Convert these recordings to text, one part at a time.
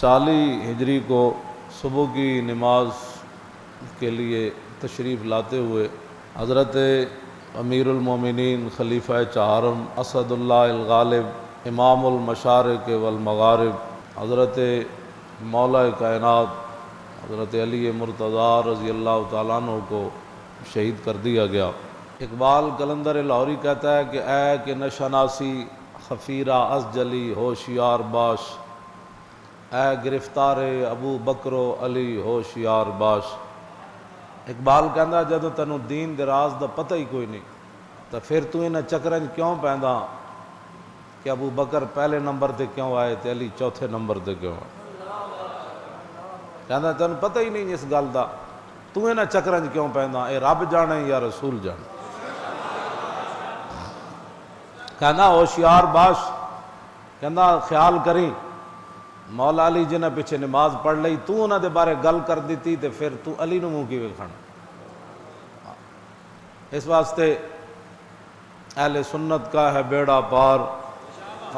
40 ہجری کو صبح کی نماز کے لیے تشریف لاتے ہوئے حضرت امیر المومنین خلیفہ چہارم اسد اللہ الغالب امام المشارق والمغارب حضرت مولا کائنات حضرت علی مرتضیٰ رضی اللہ تعالیٰ عنہ کو شہید کر دیا گیا۔ اقبال قلندر لاہوری کہتا ہے کہ اے کہ نشناسی خفیرہ از جلی ہوشیار باش، اے گرفتار ابو بکر و علی ہوشیار باش۔ اقبال کہندا جدو تینوں دین دے راز دا پتہ ہی کوئی نہیں تو پھر تو انہاں چکرن کیوں پیندا کہ ابو بکر پہلے نمبر تے کیوں آئے تے علی چوتھے نمبر تے کیوں آئے؟ کہندا تینوں پتہ ہی نہیں اس گل دا، تو انہاں چکرن کیوں پیندا، اے رب جانے یا رسول جانے۔ کہنا ہوشیار باش، کہنا خیال کریں مولا علی جنہ پیچھے نماز پڑھ لئی تو انہاں دے بارے گل کر دیتی تے پھر تو علی نو منہ کی وکھانا۔ اس واسطے اہل سنت کا ہے بیڑا پار،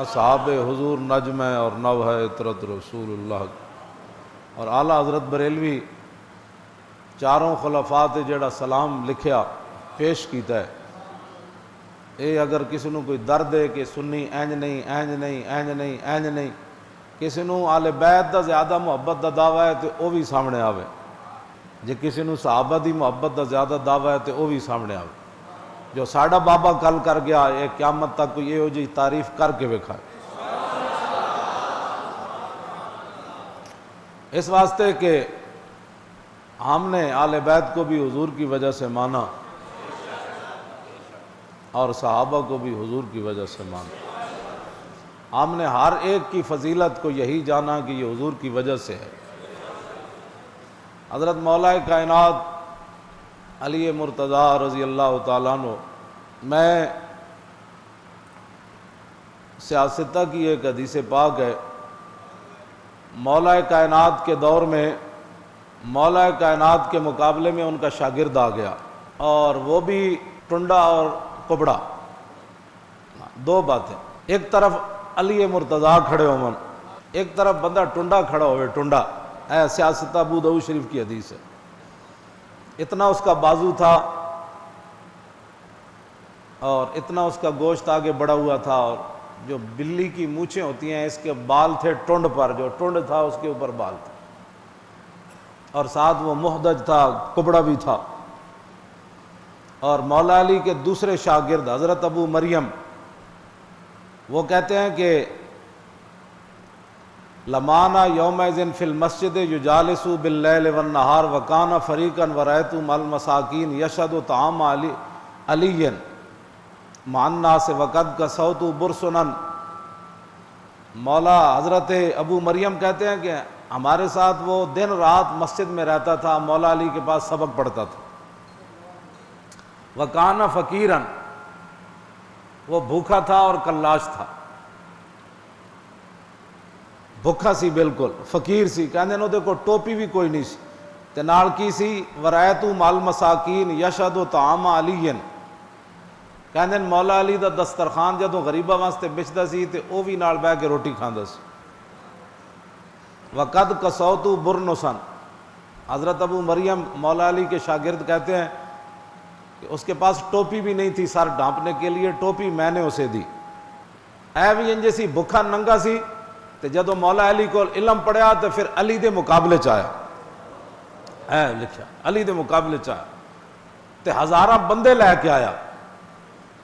اصحاب حضور نجم ہے اور نو ہے عطرت رسول اللہ۔ اور اعلیٰ حضرت بریلوی چاروں خلفاء تے جڑا سلام لکھیا پیش کیتا ہے، اے اگر کسی نو کوئی درد ہے کہ سنی اینج نہیں اینج نہیں اینج نہیں اینج نہیں، کسی نو آل بیت دا زیادہ محبت دا دعویٰ ہے تو وہ بھی سامنے آوے، جے کسی نو صحابہ دی محبت دا زیادہ دعویٰ ہے تو وہ بھی سامنے آوے۔ جو ساڑھا بابا کل کر گیا یہ قیامت تک کوئی یہ ہو جی تعریف کر کے بکھائے۔ اس واسطے کہ ہم نے آل بیت کو بھی حضور کی وجہ سے مانا اور صحابہ کو بھی حضور کی وجہ سے مانا۔ ہم نے ہر ایک کی فضیلت کو یہی جانا کہ یہ حضور کی وجہ سے ہے۔ حضرت مولا کائنات علی مرتضیٰ رضی اللہ تعالیٰ عنہ، میں سیاستہ کی ایک حدیث پاک ہے، مولا کائنات کے دور میں مولا کائنات کے مقابلے میں ان کا شاگرد آ گیا، اور وہ بھی ٹنڈا اور کبڑا، دو باتیں، ایک طرف علی مرتضیٰ کھڑے ہون، ایک طرف بندہ ٹنڈا کھڑا ہوئے، ٹنڈا اے سیاستہ ابو داؤد شریف کی حدیث ہے، اتنا اس کا بازو تھا اور اتنا اس کا گوشت آگے بڑا ہوا تھا، اور جو بلی کی مونچھیں ہوتی ہیں اس کے بال تھے ٹنڈ پر، جو ٹنڈ تھا اس کے اوپر بال تھا، اور ساتھ وہ محدج تھا، کبڑا بھی تھا۔ اور مولا علی کے دوسرے شاگرد حضرت ابو مریم، وہ کہتے ہیں کہ لمانا یومئذ فی المسجد یجالس باللیل والنہار وکان فریقا ورأیت مع المساکین یشہد طعام علی مع الناس وقد کسوت برسنا۔ مولا حضرت ابو مریم کہتے ہیں کہ ہمارے ساتھ وہ دن رات مسجد میں رہتا تھا، مولا علی کے پاس سبق پڑھتا تھا۔ وکان فقیرا، وہ بھوکا تھا اور کلاش تھا، بھوکا سی بالکل، فقیر سی، کہندے نے کو ٹوپی بھی کوئی نہیں سی تے نال کی سی ورایت مع المساکین یشہد طعام علی، کہندے مولا علی دا دسترخوان جدوں غریباں واسطے بچدا سی تے او بھی نال بیٹھ کے روٹی کھاندا سی۔ وقد کسوت برنسا، حضرت ابو مریم مولا علی کے شاگرد کہتے ہیں کہ اس کے پاس ٹوپی بھی نہیں تھی سر ڈھانپنے کے لیے، ٹوپی میں نے اسے دی، اے بھی انجے سی بھکھا ننگا سی تے جدوں مولا علی کو علم پڑھیا تو پھر علی دے مقابلے چاہیا، اے لکھیا علی دے مقابلے چاہیا تے ہزاراں بندے لے کے آیا۔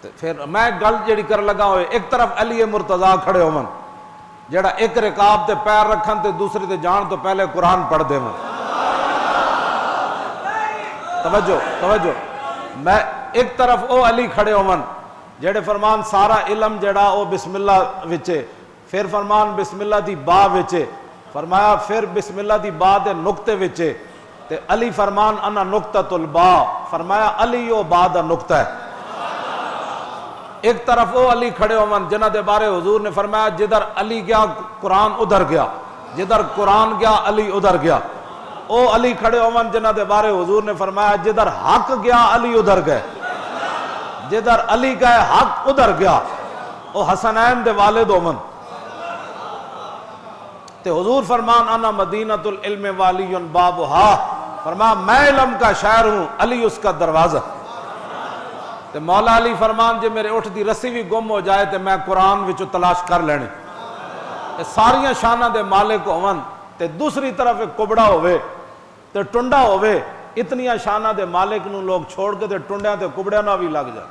تے پھر میں گل جڑی کر لگا ہوئے، ایک طرف علی مرتضیٰ کھڑے ہون جڑا ایک رکاب تے پیر رکھن تے دوسرے تے جان تو پہلے قرآن پڑھ دے ہوں۔ توجہ، میں ایک طرف او علی کھڑے ہون جڑے فرمان سارا علم جڑا او بسم اللہ وچے، پھر فرمان بسم اللہ دی با وچے، فرمایا پھر بسم اللہ دی با دے نقطے وچے، تے علی فرمان انا نقطۃ البا، فرمایا علی او با دا نقطہ ہے۔ ایک طرف او علی کھڑے ہون جنہ دے بارے حضور نے فرمایا جدھر علی گیا قرآن ادھر گیا، جدھر قرآن گیا علی ادھر گیا۔ او علی کھڑے ہون جنہ دے بارے حضور نے فرمایا جدھر حق گیا علی ادھر گئے، جدھر علی گئے حق ادھر گیا۔ او حسنین دے والد ہون، تے حضور فرمان انا مدینۃ العلم والی بابھا، فرما میں علم کا شہر ہوں، علی اس کا دروازہ۔ تے مولا علی فرمان جے میرے اٹھ دی رسی بھی گم ہو جائے تے میں قرآن وچوں تلاش کر لینے۔ ساریاں شاناں دے مالک ہون تے دوسری طرف ایک کبڑا ہوئے تے ٹنڈا ہوئے، اتنیاں شاناں دے مالک نو لوگ چھوڑ کے تے ٹنڈیاں تے کبڑیاں نہ بھی لگ جائے۔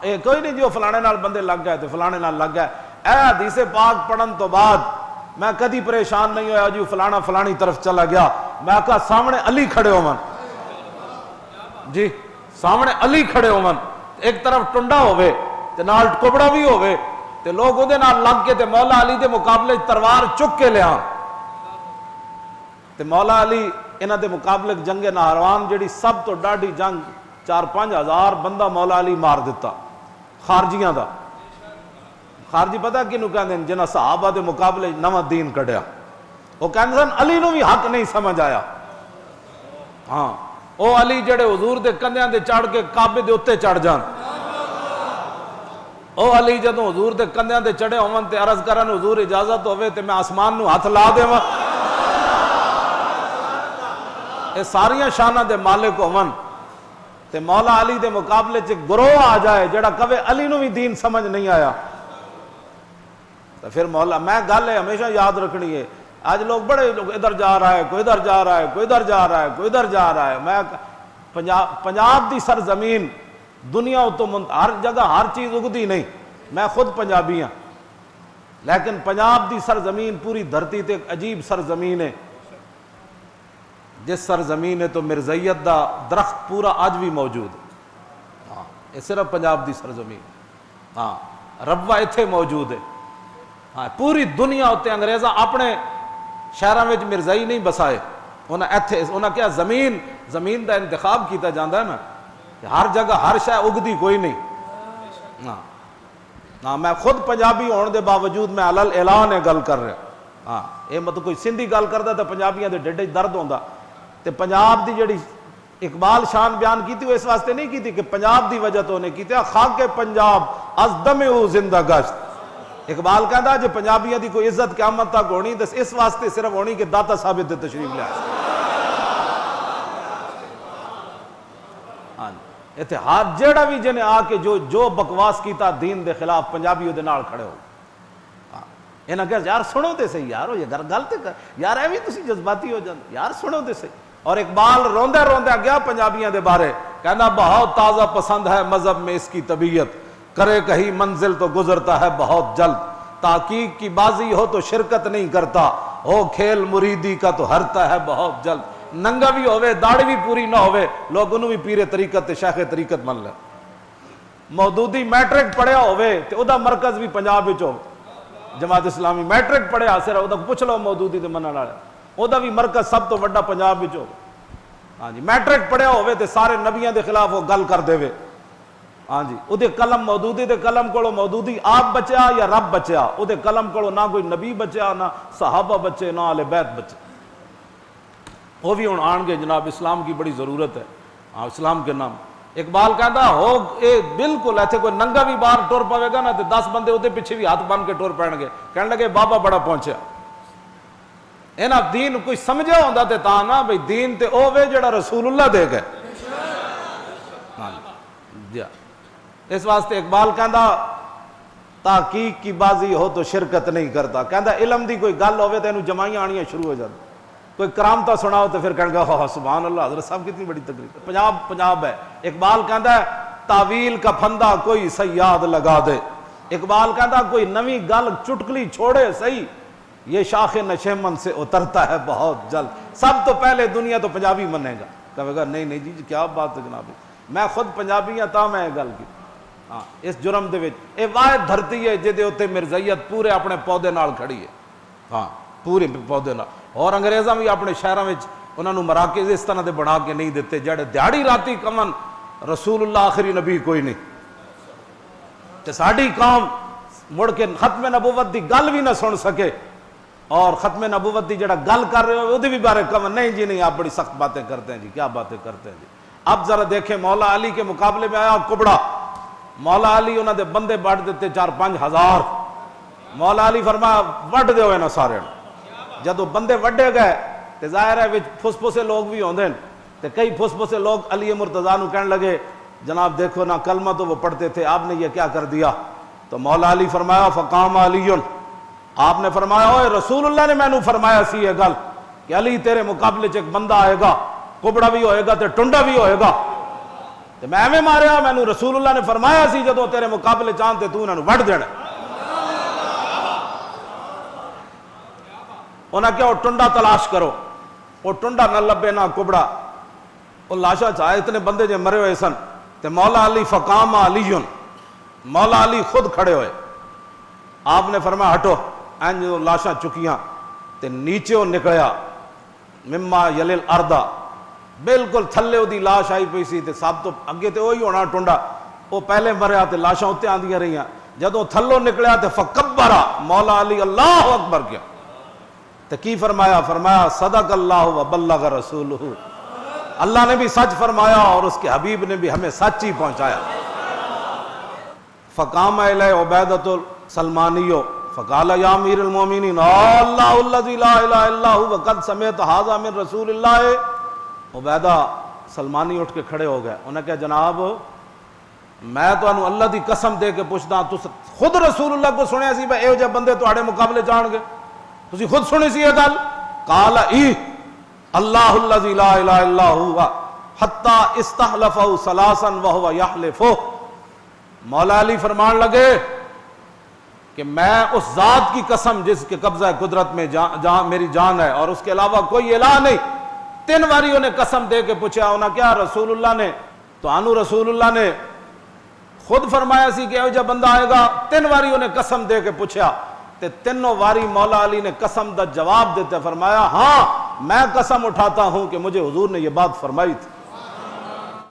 اے کوئی نہیں جو فلانے نال بندے لگ گئے تے فلانے نال لگ گئے۔ اے حدیث پاک پڑھن تو بعد میں کدی پریشان نہیں ہویا جو فلانا فلانی طرف چلا گیا، میں کہا سامنے علی کھڑے ہون، جی سامنے علی کھڑے ہون، ایک طرف ٹنڈا ہوئے تے نال کبڑا بھی ہوئے تے لوگ اودے نال لگ کے تے مولا علی دے مقابلے تلوار چک کے لیا تے مولا علی انہاں دے مقابلے جنگ نہروان جڑی سب تو ڈاڈی جنگ 4-5 ہزار بندہ مولا علی مار دیتا خارجیاں دا۔ خارجی پتہ کینوں کہندے ہیں؟ جنہاں صحابہ دے مقابلے نواں دین کڈیا، وہ کہندے سن علی نو بھی حق نہیں سمجھ آیا۔ ہاں او علی جڑے حضور دے کندھیاں دے چڑھ کے کعبے دے اوتے چڑھ جان، او علی جدوں حضور دے کندھیاں دے چڑھے ہون تے عرض کرن حضور اجازت ہوے تے میں آسمان نو ہاتھ لا دیواں۔ اے ساریاں شاناں دے مالک ہون تے مولا علی دے مقابلے چ گروہ آ جائے جڑا کہے علی نو بھی دین سمجھ نہیں آیا تو پھر مولا میں گل ہے ہمیشہ یاد رکھنی ہے۔ آج لوگ بڑے لوگ ادھر جا رہا ہے، کوئی ادھر جا رہا ہے، کوئی ادھر جا رہا ہے، کوئی ادھر جا رہا ہے۔ میں پنجاب دی سرزمین دنیا تو ہر جگہ ہر چیز اگدی نہیں، میں خود پنجابی ہاں، لیکن پنجاب دی سرزمین پوری دھرتی تے ایک عجیب سرزمین ہے، جس سرزمین ہے تو مرزیت دا درخت پورا آج بھی موجود ہے۔ ہاں یہ صرف پنجاب دی سرزمین، ہاں ربوہ ایتھے موجود ہے۔ ہاں پوری دنیا ہوتے انگریزاں اپنے شہراں وچ مرزائی نہیں بسائے، انہاں ایتھے انہاں کیا زمین دا انتخاب کیتا جاندا ہے نا، ہر جگہ ہر شے اگدی کوئی نہیں۔ ہاں میں خود پنجابی ہون دے باوجود میں علل اعلان ہے گل کر رہا۔ ہاں یہ مطلب کوئی سندھی گل کردا تے پنجابیاں دے ڈڈے درد ہوندا تے پنجاب دی جڑی اقبال شان بیان کیتی وہ اس واسطے نہیں کیتی کہ پنجاب دی وجہ تو نے کیتے خاک پنجاب از دم او زندہ گشت۔ اقبال کہندا جے پنجابیاں دی کوئی عزت قیامت تک ہونی تے اس واسطے صرف ہونی کہ داتا ثابت دے تشریف لے آئے۔ ہاں اتحاد جیڑا بھی جنے آ کے جو بکواس کیتا دین دے خلاف پنجابی دے نال کھڑے ہو۔ انہاں کہ یار سنو تے صحیح یار یہ گل تے یار ایویں تسی جذباتی ہو جاندے یار سنو تے صحیح۔ اور اقبال روندے روندے گیا پنجابیاں دے بارے کہنا بہت تازہ پسند ہے مذہب میں اس کی طبیعت، کرے کہیں منزل تو گزرتا ہے بہت جلد، تحقیق کی بازی ہو تو شرکت نہیں کرتا، ہو کھیل مریدی کا تو ہرتا ہے بہت جلد۔ ننگا بھی ہوئے داڑھی بھی پوری نہ ہوئے لوگ انہوں بھی پیر طریقت تے شیخ طریقت من لے۔ مودودی میٹرک پڑھیا ہوئے تے او دا مرکز بھی پنجاب وچ ہو، جماعت اسلامی میٹرک پڑھیا صرف او دا پوچھ لو مودودی تے منن والے او دا بھی مرکز سب تو بڑا پنجاب وچ ہو۔ ہاں جی میٹرک پڑھیا ہوئے تے سارے نبیاں دے خلاف وہ گل کر دے وے۔ ہاں جی او دے قلم مودودی دے قلم کولو مودودی آپ بچیا یا رب بچیا، او دے قلم کولو نہ کوئی نبی بچیا نہ صحابہ بچے نہ اہل بیت بچے۔ وہ بھی ہوں آن گے جناب اسلام کی بڑی ضرورت ہے، ہاں اسلام کے نام۔ اقبال کہتا ہو اے بالکل ایسے کوئی ننگا بھی باہر ٹور پوے گا نا تو 10 بندے وہ پیچھے بھی ہاتھ بن کے ٹور پہن گے، کہنے لگے بابا بڑا پہنچیا۔ اینا دین کوئی سمجھا ہوندہ تے تا نا بھئی دین تے اوے جڑا رسول اللہ دے گئے۔ جی اس واسطے اقبال کہندا تحقیق کی بازی ہو تو شرکت نہیں کرتا، کہندا علم دی کوئی گل ہوئے تو انہوں جمائیاں آنیاں شروع ہو جاتی، کوئی کرامتا سناؤ تو پھر کہنے گا ہاں سبحان اللہ حضرت صاحب کتنی بڑی تقریر۔ پنجاب ہے۔ اقبال کہندا ہے تعویل کا پھندا کوئی صیاد لگا دے، اقبال کہندا کوئی نوی گل چٹکلی چھوڑے صحیح، یہ شاخ نشیمن سے اترتا ہے بہت جلد۔ سب تو پہلے دنیا تو پنجابی منے گا، کہے گا نہیں نہیں جی کیا بات ہے جناب، میں خود پنجابی ہاں تا میں گل کی۔ ہاں اس جرم دے وچ اے واحد دھرتی ہے جدے اوتے مرزیت پورے اپنے پودے نال کھڑی ہے، ہاں پورے پودے نال۔ اور انگریزاں بھی اپنے شہراں وچ انہاں نوں مراکز اس طرح دے بنا کے نہیں دیتے جڑے دیہڑی راتی کمن رسول اللہ آخری نبی کوئی نہیں۔ تے ساڈی قوم مڑ کے ختم نبوت دی گل بھی نہ سن سکے، اور ختم نبوت دی جڑا گل کر رہے ہو وہ بھی بارے کمن نہیں جی نہیں آپ بڑی سخت باتیں کرتے ہیں جی، کیا باتیں کرتے ہیں جی۔ اب ذرا دیکھیں مولا علی کے مقابلے میں آیا کبڑا، مولا علی انہوں نے بندے بانٹ دیتے 4-5 ہزار، مولا علی فرمایا وڈ دے ہوئے نا سارے جدو بندے وڈے گئے تے ظاہر ہے پھس پھسے لوگ بھی ہوندے تے کئی پھس پھسے لوگ علی مرتضیٰ نو کہنے لگے جناب دیکھو نا کلمہ تو وہ پڑھتے تھے آپ نے یہ کیا کر دیا. تو مولا علی فرمایا فقام علی، آپ نے فرمایا اوے رسول اللہ نے میں نو فرمایا سی یہ گل کہ علی تیرے مقابلے چ ایک بندہ آئے گا، کبڑا بھی ہوئے گا تے ٹنڈا بھی ہوئے گا، تے میں ایویں ماریا میں نو رسول اللہ نے فرمایا سی جدو تیرے مقابلے چاہتے تو انہاں نو وڈ دینا. انہاں کیا وہ ٹنڈا تلاش کرو، وہ ٹنڈا نہ لبے نہ کبڑا، وہ لاشا چاہے اتنے بندے جو مرے ہوئے سن. تے مولا علی فقام علی، مولا علی خود کھڑے ہوئے. آپ نے فرمایا ہٹو، این جو لاشاں چکیاں تے نیچے وہ نکلیا مما یلیل اردا، بالکل تھلے دی لاش آئی پئی سی تے سب تو اگے تے وہی ہونا ٹنڈا، وہ پہلے مریا تے لاشاں اتنے آندیاں رہیاں. جدوں تھلوں نکلیا تے فکبرا، مولا علی اللہ اکبر کیا تے کی فرمایا؟ فرمایا صدق اللہ و بلغ رسولہ، اللہ نے بھی سچ فرمایا اور اس کے حبیب نے بھی ہمیں سچ ہی پہنچایا. فقام الیہ عبیدۃ السلمانی فقال یا امیر المومنین اللہ الذی لا الہ الا هو قد سمعت ھذا من رسول اللہ. عبیدہ سلمانی اٹھ کے کھڑے ہو گئے. انہوں نے کہا جناب میں تو انہوں اللہ دی قسم دے کے پوچھتا تو خود رسول اللہ کو سنیا سی بھائی اے جے بندے تواڈے مقابلے جان گے، تسی خود سنی سی یہ گل؟ قال ای اللہ الذی لا الہ الا هو حتی استحلفہ ثلاثا وہو یحلف. مولا علی فرمان لگے کہ میں اس ذات کی قسم جس کے قبضہ قدرت میں میری جان ہے اور اس کے علاوہ کوئی الہ نہیں. 3 باری انہیں قسم دے کے پوچھا. انہاں کیا رسول اللہ نے تو انو رسول اللہ نے خود فرمایا سی کہ جب بندہ آئے گا. 3 باری انہیں قسم دے کے پوچھا تے 3 باری مولا علی نے قسم دا جواب دیتے فرمایا ہاں میں قسم اٹھاتا ہوں کہ مجھے حضور نے یہ بات فرمائی تھی.